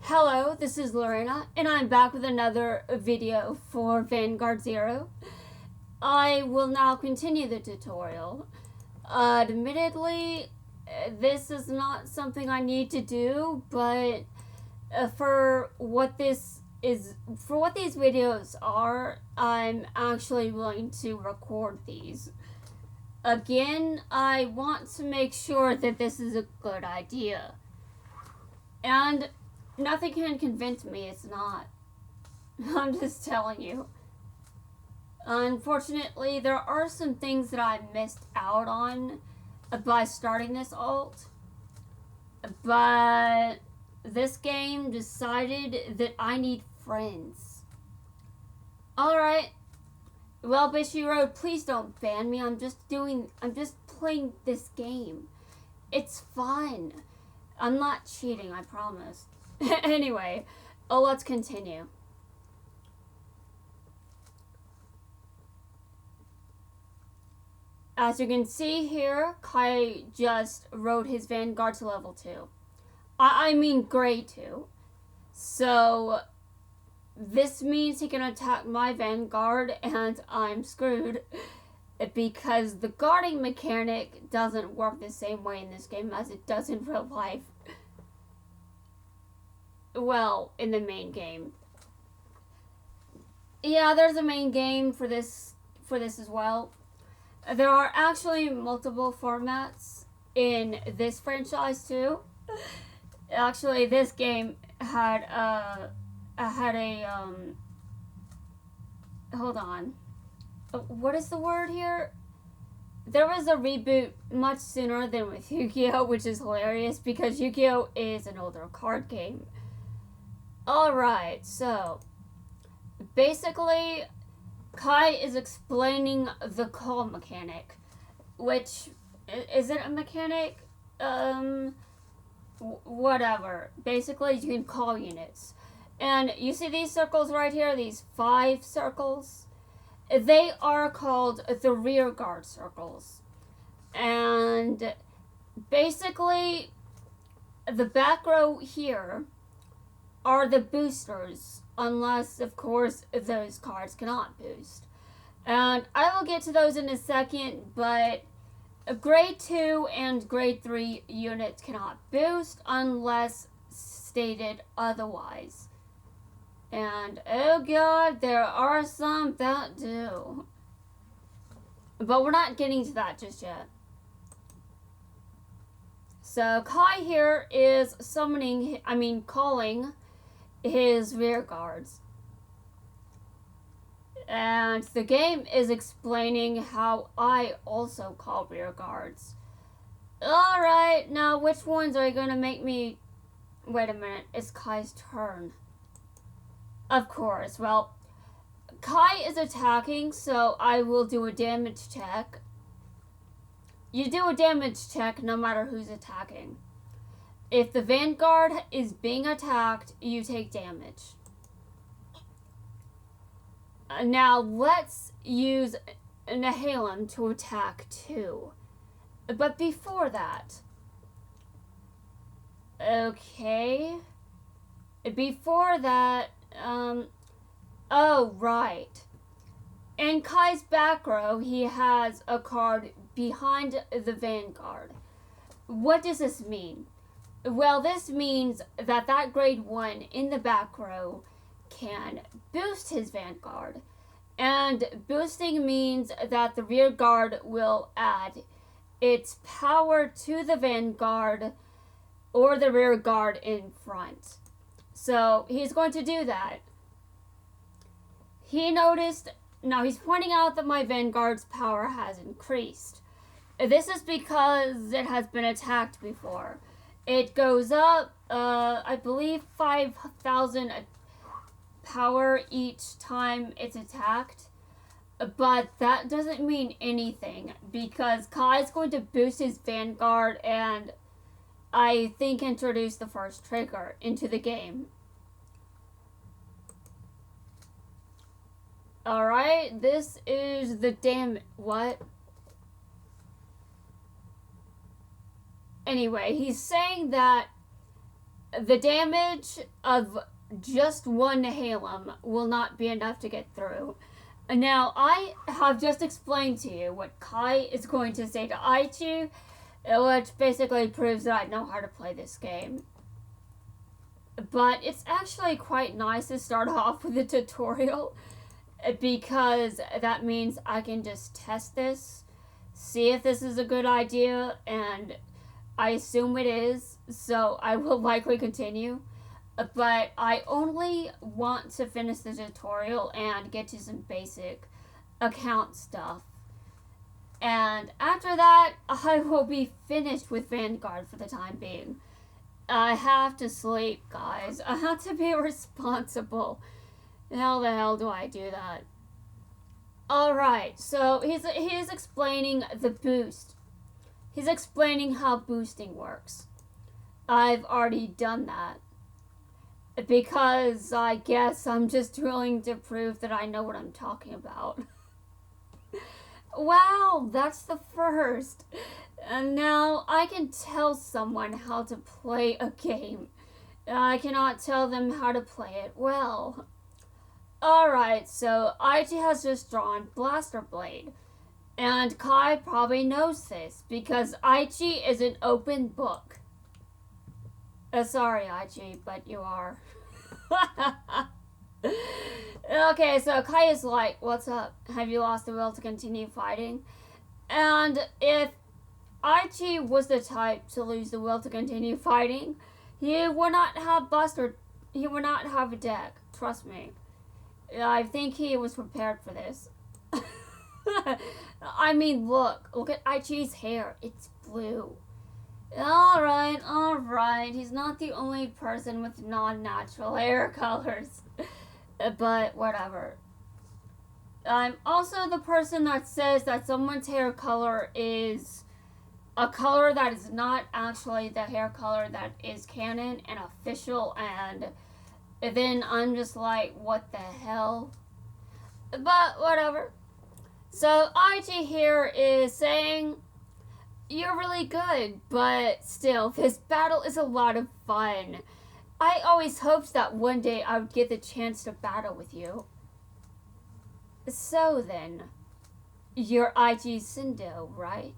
Hello, this is Lorena, and I'm back with another video for Vanguard Zero. I will now continue the tutorial. Admittedly, this is not something I need to do, but for what these videos are, I'm actually willing to record these. Again, I want to make sure that this is a good idea. And nothing can convince me it's not. I'm just telling you. Unfortunately, there are some things that I missed out on by starting this alt. But this game decided that I need friends. Alright. Well, Bishy Road, please don't ban me. I'm just playing this game. It's fun. I'm not cheating, I promise. Anyway, let's continue. As you can see here, Kai just rode his Vanguard to level 2. I mean grade 2. So, this means he can attack my Vanguard and I'm screwed. Because the guarding mechanic doesn't work the same way in this game as it does in real life. Well, in the main game. Yeah, there's a main game for this as well. There are actually multiple formats in this franchise too. Actually, this game had hold on. What is the word here? There was a reboot much sooner than with Yu-Gi-Oh, which is hilarious because Yu-Gi-Oh is an older card game. Alright, so basically Kai is explaining the call mechanic, which isn't a mechanic, whatever. Basically, you can call units. And you see these circles right here, these 5 circles? They are called the rear guard circles. And basically, the back row here are the boosters, unless, of course, those cards cannot boost. And I will get to those in a second, but grade 2 and grade 3 units cannot boost unless stated otherwise. And, oh god, there are some that do. But we're not getting to that just yet. So, Kai here is calling his rear guards. And the game is explaining how I also call rear guards. Alright, now which ones are you going to make me... Wait a minute, it's Kai's turn. Of course, well, Kai is attacking, so I will do a damage check. You do a damage check no matter who's attacking. If the Vanguard is being attacked, you take damage. Now, let's use Nahalem to attack too. But before that... Okay... Before that... Oh, right. In Kai's back row, he has a card behind the Vanguard. What does this mean? Well, this means that grade 1 in the back row can boost his Vanguard. And boosting means that the rear guard will add its power to the Vanguard or the rear guard in front. So he's going to do that. He noticed, now he's pointing out that my Vanguard's power has increased. This is because it has been attacked before. It goes up, I believe 5,000 power each time it's attacked. But that doesn't mean anything because Kai's going to boost his Vanguard and I think introduce the first trigger into the game. Alright, this is the what? Anyway, he's saying that the damage of just one Halem will not be enough to get through. Now, I have just explained to you what Kai is going to say to Aichi, which basically proves that I know how to play this game. But it's actually quite nice to start off with a tutorial, because that means I can just test this, see if this is a good idea, and I assume it is, so I will likely continue. But I only want to finish the tutorial and get to some basic account stuff. And after that, I will be finished with Vanguard for the time being. I have to sleep, guys. I have to be responsible. How the hell do I do that? Alright, so he's explaining the boost. He's explaining how boosting works. I've already done that, because I guess I'm just willing to prove that I know what I'm talking about. Wow, that's the first. And now I can tell someone how to play a game. I cannot tell them how to play it well. Alright, so Aichi has just drawn Blaster Blade. And Kai probably knows this, because Aichi is an open book. Sorry, Aichi, but you are. Okay, so Kai is like, what's up? Have you lost the will to continue fighting? And if Aichi was the type to lose the will to continue fighting, he would not have he would not have a deck. Trust me. I think he was prepared for this. I mean, look at Aichi's hair. It's blue. Alright. He's not the only person with non-natural hair colors. But whatever. I'm also the person that says that someone's hair color is a color that is not actually the hair color that is canon and official, and then I'm just like, what the hell? But whatever. So Aichi here is saying, you're really good, but still, this battle is a lot of fun. I always hoped that one day I would get the chance to battle with you. So then, you're Aichi Sindo, right?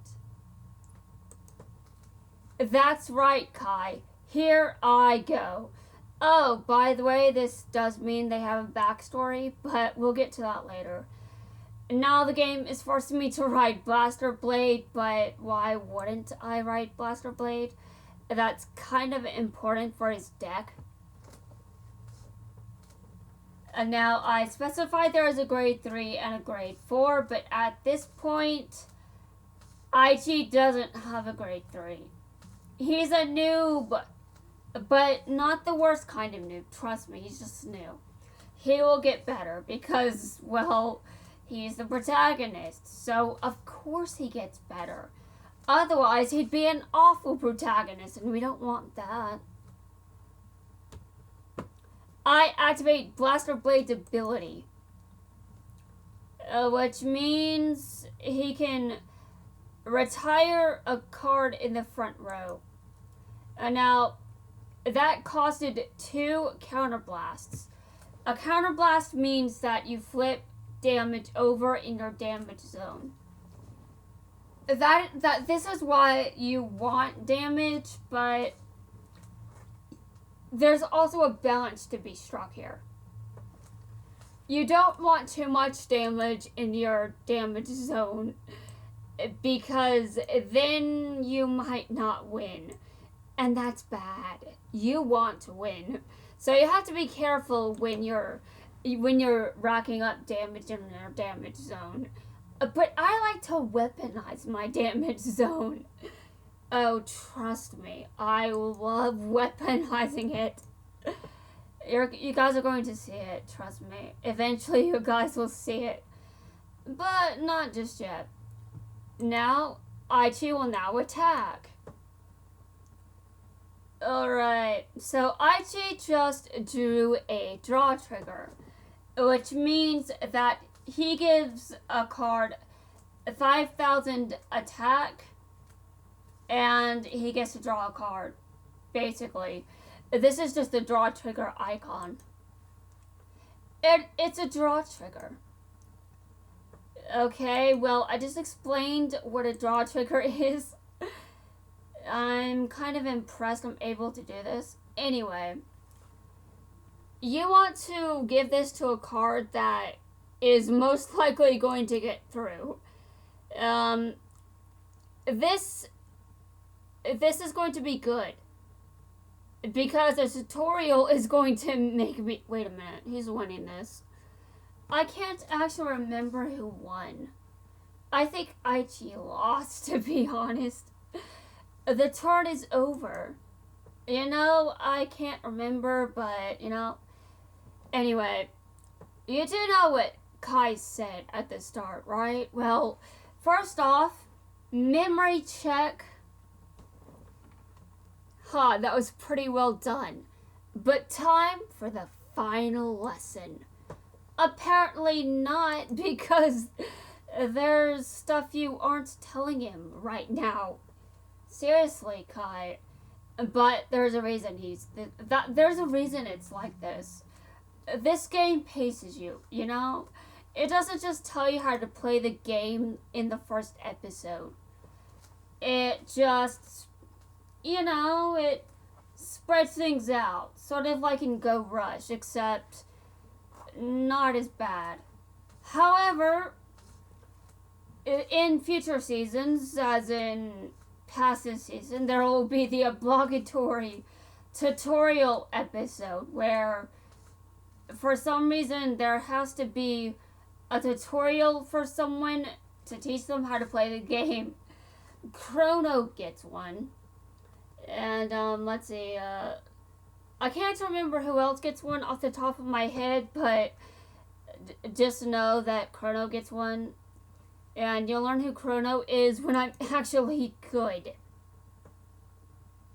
That's right, Kai. Here I go. Oh, by the way, this does mean they have a backstory, but we'll get to that later. Now the game is forcing me to ride Blaster Blade, but why wouldn't I ride Blaster Blade? That's kind of important for his deck. And now I specified there is a grade 3 and a grade 4, but at this point, Aichi doesn't have a grade 3. He's a noob, but not the worst kind of noob. Trust me, he's just new. He will get better because, well, he's the protagonist, so of course he gets better. Otherwise, he'd be an awful protagonist, and we don't want that. I activate Blaster Blade's ability, which means he can retire a card in the front row. Now, that costed 2 counterblasts. A counterblast means that you flip damage over in your damage zone. This is why you want damage, but there's also a balance to be struck here. You don't want too much damage in your damage zone, because then you might not win, and that's bad. You want to win, so you have to be careful when you're racking up damage in your damage zone. But I like to weaponize my damage zone. Oh, trust me, I love weaponizing it. You guys are going to see it, trust me. Eventually you guys will see it. But not just yet. Now, Aichi will now attack. Alright, so Aichi just drew a draw trigger, which means that he gives a card 5,000 attack, and he gets to draw a card, basically. This is just the draw trigger icon. It's a draw trigger. Okay, well, I just explained what a draw trigger is. I'm kind of impressed I'm able to do this. Anyway, you want to give this to a card that is most likely going to get through. This is going to be good. Because the tutorial is going to make me... Wait a minute, who's winning this? I can't actually remember who won. I think Aichi lost, to be honest. The turn is over. You know, I can't remember, but, you know. Anyway, you do know what Kai said at the start, right? Well, first off, memory check. That was pretty well done. But time for the final lesson. Apparently not, because there's stuff you aren't telling him right now. Seriously, Kai. But there's a reason there's a reason it's like this. This game paces you, you know? It doesn't just tell you how to play the game in the first episode. It just... You know, it spreads things out. Sort of like in Go Rush, except not as bad. However, in future seasons, as in past this season, there will be the obligatory tutorial episode where, for some reason, there has to be a tutorial for someone to teach them how to play the game. Chrono gets one. And, let's see, I can't remember who else gets one off the top of my head, but just know that Chrono gets one. And you'll learn who Chrono is when I'm actually good.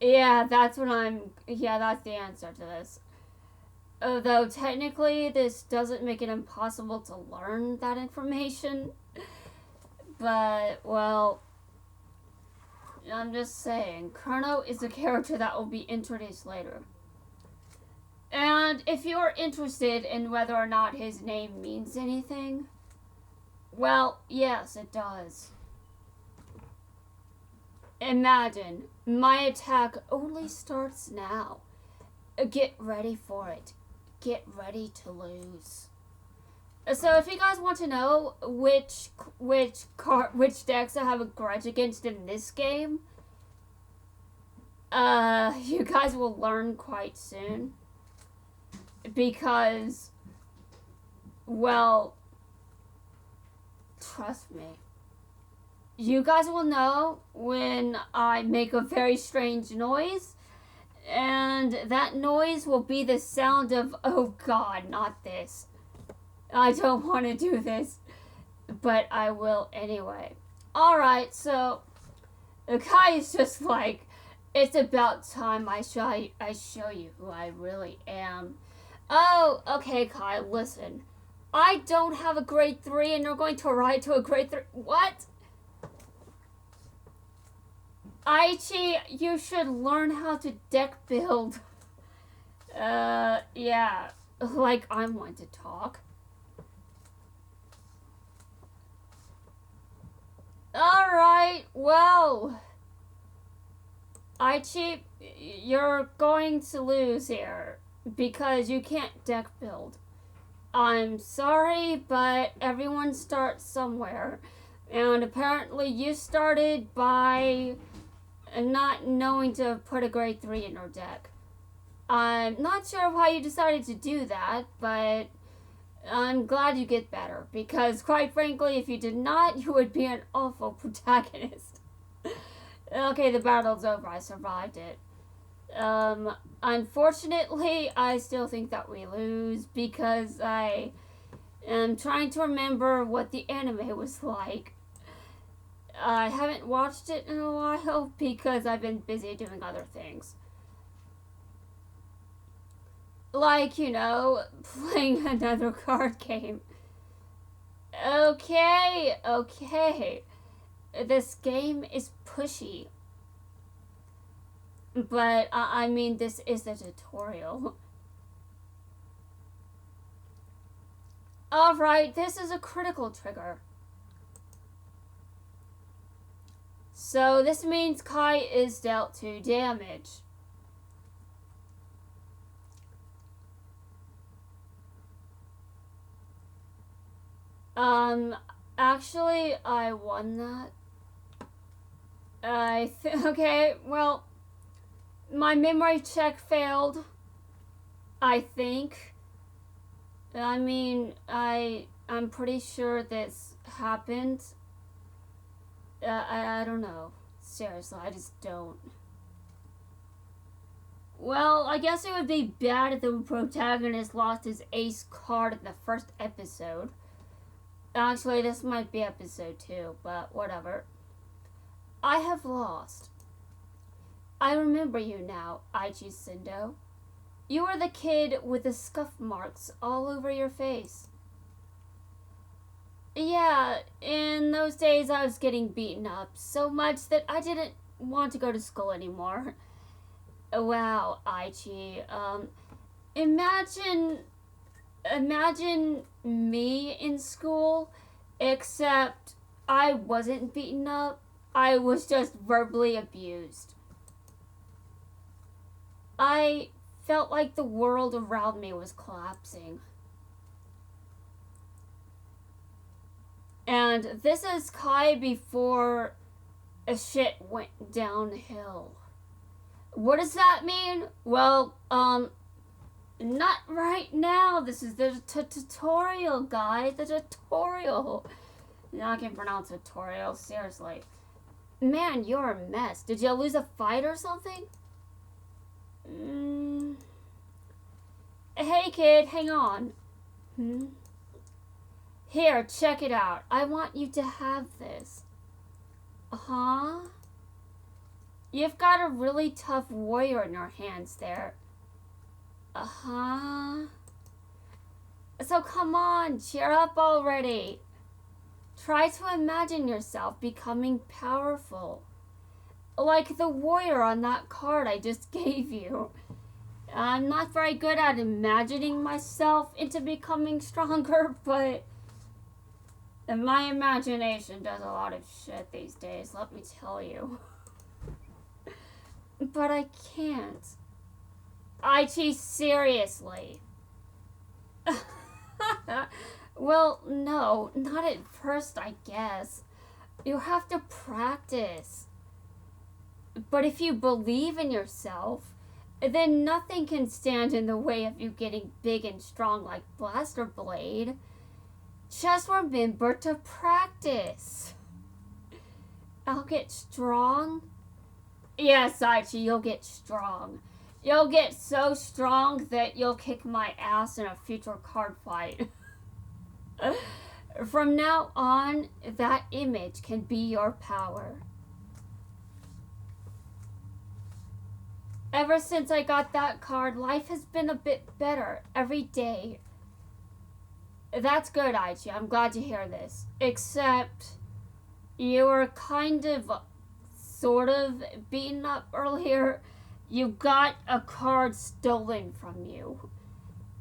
Yeah, that's the answer to this. Although, technically, this doesn't make it impossible to learn that information. But, well... I'm just saying, Chrono is a character that will be introduced later. And if you are interested in whether or not his name means anything, well, yes, it does. Imagine, my attack only starts now. Get ready for it. Get ready to lose. So if you guys want to know which decks I have a grudge against in this game, you guys will learn quite soon. Because, well, trust me. You guys will know when I make a very strange noise, and that noise will be the sound of, oh God, not this. I don't want to do this, but I will anyway. Alright, so the guy is just like, it's about time I show you who I really am. Oh, okay, Kai, listen. I don't have a grade 3 and you're going to ride to a grade 3. What? Aichi, you should learn how to deck build. Yeah, like I want to talk. Alright, well, Aichi, you're going to lose here because you can't deck build. I'm sorry, but everyone starts somewhere, and apparently you started by not knowing to put a grade 3 in your deck. I'm not sure why you decided to do that, but I'm glad you get better, because quite frankly, if you did not, you would be an awful protagonist. Okay, the battle's over. I survived it. Unfortunately, I still think that we lose, because I am trying to remember what the anime was like. I haven't watched it in a while, because I've been busy doing other things. Like, you know, playing another card game. Okay. This game is pushy. But, I mean, this is a tutorial. Alright, this is a critical trigger. So, this means Kai is dealt 2 damage. Actually, I won that. Okay, well, my memory check failed, I think. I mean, I'm pretty sure this happened. I don't know. Seriously, I just don't. Well, I guess it would be bad if the protagonist lost his ace card in the first episode. Actually, this might be episode 2, but whatever. I have lost. I remember you now, Aichi Sendo. You were the kid with the scuff marks all over your face. Yeah, in those days I was getting beaten up so much that I didn't want to go to school anymore. Wow, Aichi, imagine me in school, except I wasn't beaten up. I was just verbally abused. I felt like the world around me was collapsing. And this is Kai before a shit went downhill. What does that mean? Well, not right now. This is the tutorial, guys. The tutorial. Now I can pronounce tutorial, seriously. Man, you're a mess. Did you lose a fight or something? Hey, kid, hang on. Here, check it out. I want you to have this. Huh? You've got a really tough warrior in your hands there. Uh-huh. So come on, cheer up already. Try to imagine yourself becoming powerful. Like the warrior on that card I just gave you. I'm not very good at imagining myself into becoming stronger, but my imagination does a lot of shit these days, let me tell you. But I can't. Aichi, seriously. Well, no, not at first, I guess. You have to practice. But if you believe in yourself, then nothing can stand in the way of you getting big and strong like Blaster Blade. Just remember to practice. I'll get strong. Yes, Aichi, you'll get strong. You'll get so strong that you'll kick my ass in a future card fight. From now on, that image can be your power. Ever since I got that card, life has been a bit better every day. That's good, Aichi. I'm glad to hear this. Except, you were kind of, sort of beaten up earlier. You got a card stolen from you.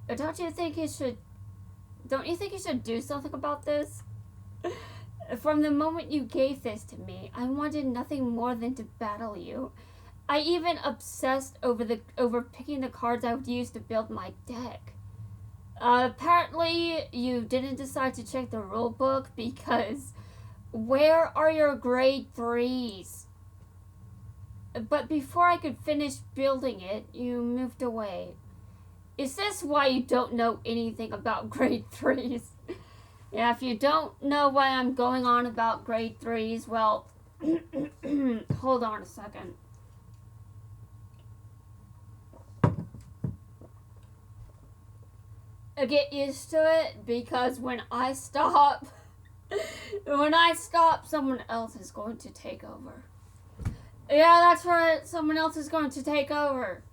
Don't you think you should do something about this? From the moment you gave this to me, I wanted nothing more than to battle you. I even obsessed over picking the cards I would use to build my deck. Apparently, you didn't decide to check the rule book because where are your grade 3s? But before I could finish building it, you moved away. Is this why you don't know anything about grade 3s? Yeah, if you don't know why I'm going on about grade 3s, well, hold on a second. Get used to it, because when I stop, someone else is going to take over. Yeah, that's right, someone else is going to take over.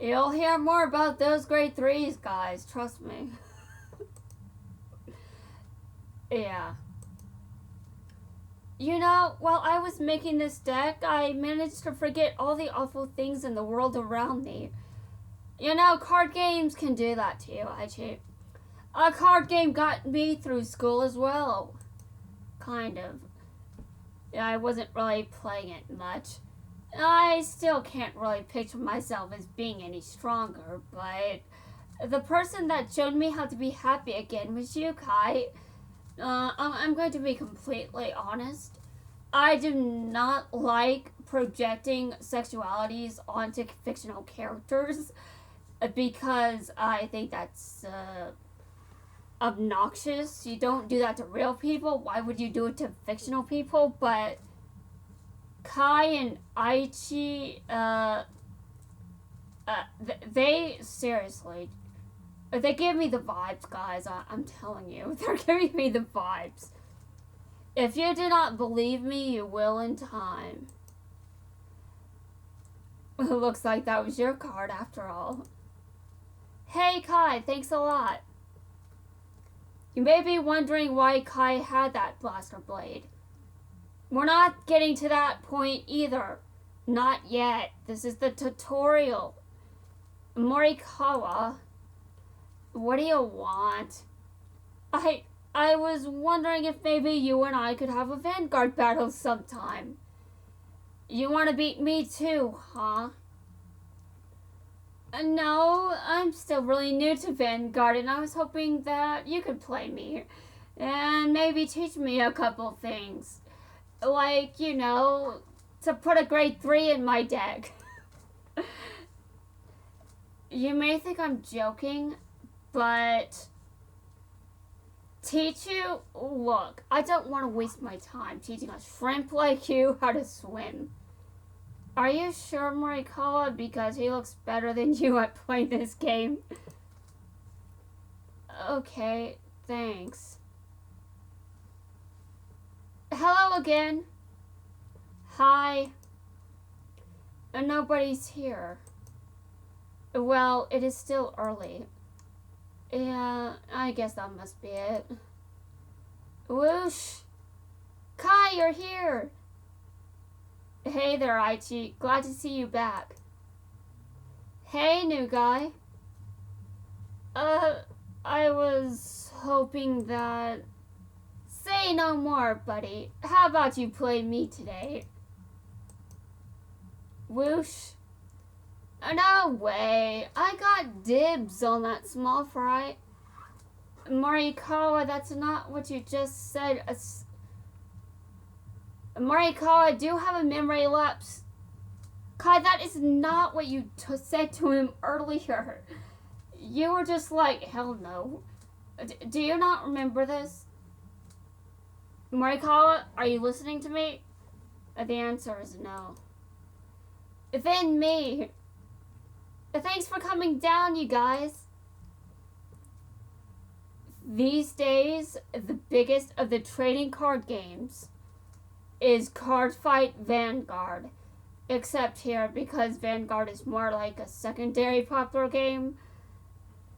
You'll hear more about those grade 3s, guys, trust me. Yeah. You know, while I was making this deck, I managed to forget all the awful things in the world around me. You know, card games can do that to you, Aichi. A card game got me through school as well. Kind of. Yeah, I wasn't really playing it much. I still can't really picture myself as being any stronger, but the person that showed me how to be happy again was you, Kai. I'm going to be completely honest. I do not like projecting sexualities onto fictional characters because I think that's obnoxious. You don't do that to real people. Why would you do it to fictional people? But Kai and Aichi, they seriously, they give me the vibes, guys. I'm telling you, they're giving me the vibes. If you do not believe me, you will in time. It looks like that was your card after all. Hey Kai, thanks a lot. You may be wondering why Kai had that blaster blade. We're not getting to that point either. Not yet. This is the tutorial. Morikawa, what do you want? I was wondering if maybe you and I could have a Vanguard battle sometime. You want to beat me too, huh? No, I'm still really new to Vanguard and I was hoping that you could play me. And maybe teach me a couple things. Like, you know, to put a grade 3 in my deck. You may think I'm joking, but teach you? Look, I don't want to waste my time teaching a shrimp like you how to swim. Are you sure, Morikawa? Because he looks better than you at playing this game. Okay, thanks. Hello again. Hi. Nobody's here. Well, it is still early. Yeah, I guess that must be it. Whoosh! Kai, you're here! Hey there, Aichi. Glad to see you back. Hey, new guy. I was hoping that... Say no more, buddy. How about you play me today? Whoosh. No way. I got dibs on that small fry. Morikawa, that's not what you just said. Morikawa, I do have a memory lapse. Kai, that is not what you said to him earlier. You were just like, hell no. Do you not remember this? Morikawa, are you listening to me? The answer is no. Then me. Thanks for coming down, you guys. These days, the biggest of the trading card games is Card Fight Vanguard. Except here, because Vanguard is more like a secondary popular game.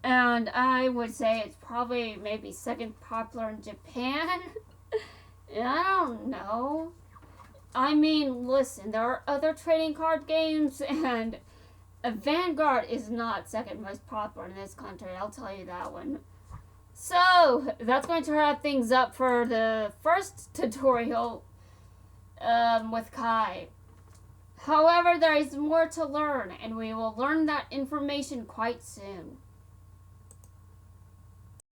And I would say it's probably maybe second popular in Japan. I don't know. I mean, listen, there are other trading card games, and Vanguard is not second most popular in this country, I'll tell you that one. So, that's going to wrap things up for the first tutorial with Kai. However, there is more to learn, and we will learn that information quite soon.